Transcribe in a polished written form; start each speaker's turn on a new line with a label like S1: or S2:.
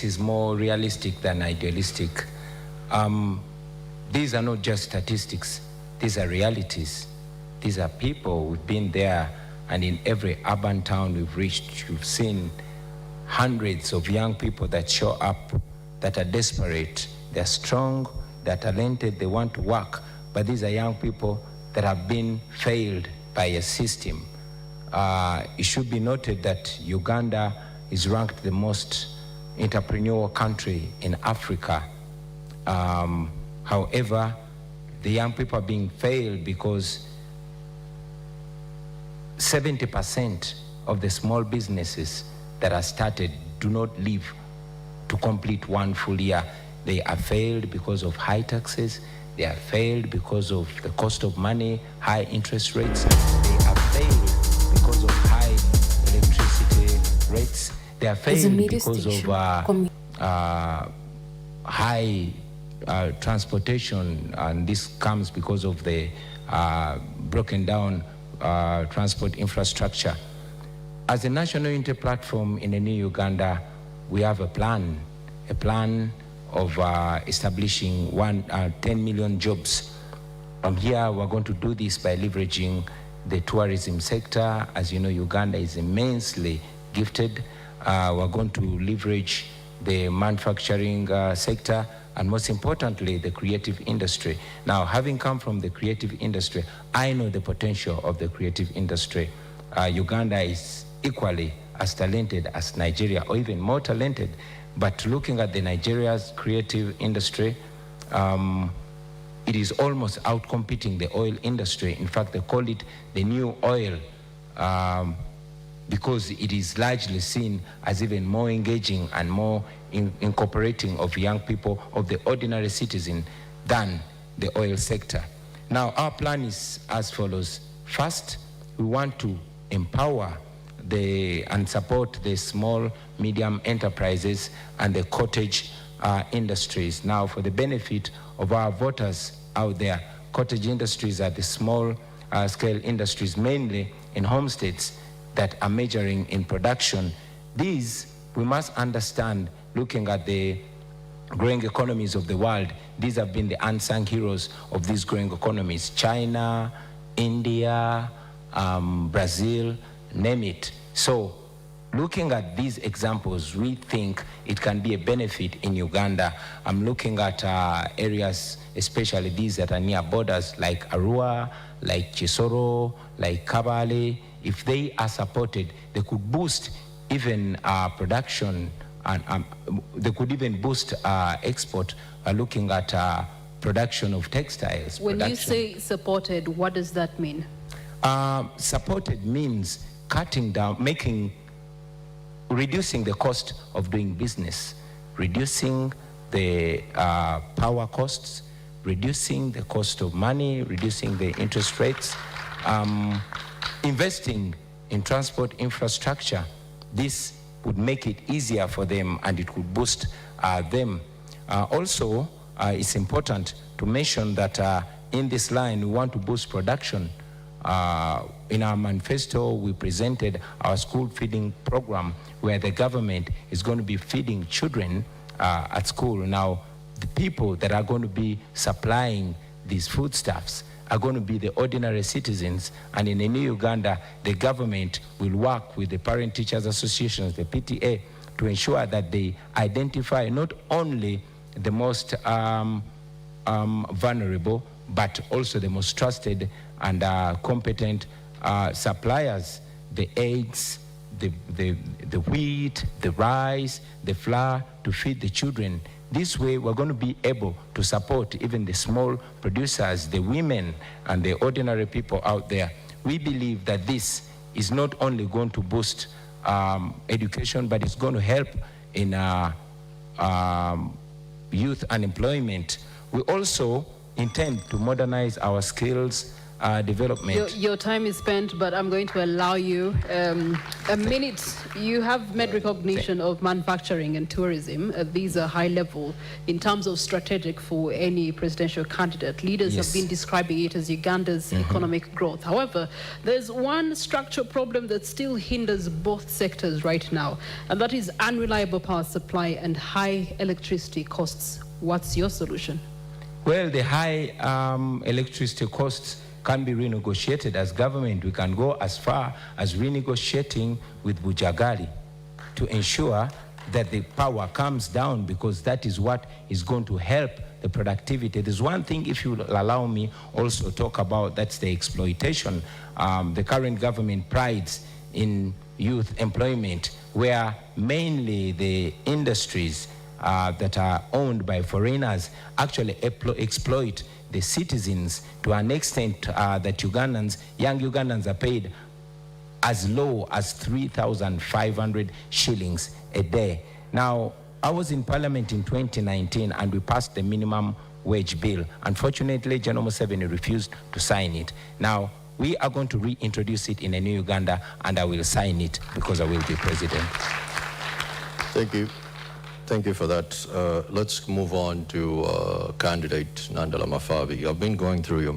S1: is more realistic than idealistic. These are not just statistics. These are realities. These are people. We've been there, and in every urban town we've reached, you've seen hundreds of young people that show up, that are desperate, they're strong, they're talented, they want to work, but these are young people that have been failed by a system. It should be noted that Uganda is ranked the most entrepreneurial country in Africa. However, the young people are being failed because 70% of the small businesses that are started do not live to complete one full year. They are failed because of high taxes. They are failed because of the cost of money, high interest rates. They are failed because of high electricity rates. They are failed because of high transportation, and this comes because of the broken down transport infrastructure. As a national unity platform in the new Uganda, we have a plan of establishing 10 million jobs. From here, we're going to do this by leveraging the tourism sector. As you know, Uganda is immensely gifted. We're going to leverage the manufacturing sector, and most importantly, the creative industry. Now, having come from the creative industry, I know the potential of the creative industry. Uganda is equally as talented as Nigeria, or even more talented. But looking at the Nigeria's creative industry, it is almost outcompeting the oil industry. In fact, they call it the new oil because it is largely seen as even more engaging and more incorporating of young people, of the ordinary citizen, than the oil sector. Now, our plan is as follows. First, we want to empower and support the small, medium enterprises and the cottage industries. Now, for the benefit of our voters out there, cottage industries are the small scale industries, mainly in homesteads that are majoring in production. These, we must understand, looking at the growing economies of the world, these have been the unsung heroes of these growing economies. China, India, Brazil, name it. So, looking at these examples, we think it can be a benefit in Uganda. I'm looking at areas, especially these that are near borders, like Arua, like Chisoro, like Kabale. If they are supported, they could boost even production, and they could even boost export, looking at production of textiles.
S2: When you say supported, what does that mean?
S1: Supported means cutting down, reducing the cost of doing business, reducing the power costs, reducing the cost of money, reducing the interest rates, investing in transport infrastructure. This would make it easier for them, and it would boost them. Also, it's important to mention that in this line, we want to boost production. In our manifesto, we presented our school feeding program, where the government is going to be feeding children at school. Now, the people that are going to be supplying these foodstuffs are going to be the ordinary citizens, and in the new Uganda, the government will work with the parent teachers associations, the PTA, to ensure that they identify not only the most vulnerable, but also the most trusted and competent suppliers, the eggs, the wheat, the rice, the flour, to feed the children. This way, we're going to be able to support even the small producers, the women, and the ordinary people out there. We believe that this is not only going to boost education, but it's going to help in youth unemployment. We also intend to modernize our skills development.
S2: Your time is spent, but I'm going to allow you a minute. You have made recognition of manufacturing and tourism. These are high level in terms of strategic for any presidential candidate. Leaders
S1: Yes.
S2: have been describing it as Uganda's economic growth. However, there's one structural problem that still hinders both sectors right now, and that is unreliable power supply and high electricity costs. What's your solution?
S1: Well, the high electricity costs can be renegotiated. As government, we can go as far as renegotiating with Bujagali to ensure that the power comes down, because that is what is going to help the productivity. There's one thing, if you allow me also talk about, that's the exploitation. The current government prides in youth employment, where mainly the industries that are owned by foreigners actually exploit the citizens to an extent that young Ugandans are paid as low as 3,500 shillings a day. Now, I was in Parliament in 2019 and we passed the minimum wage bill. Unfortunately, General Museveni refused to sign it. Now, we are going to reintroduce it in a new Uganda, and I will sign it because I will be president.
S3: Thank you. Thank you for that. Let's move on to candidate Nandala Mafabi. I've been going through your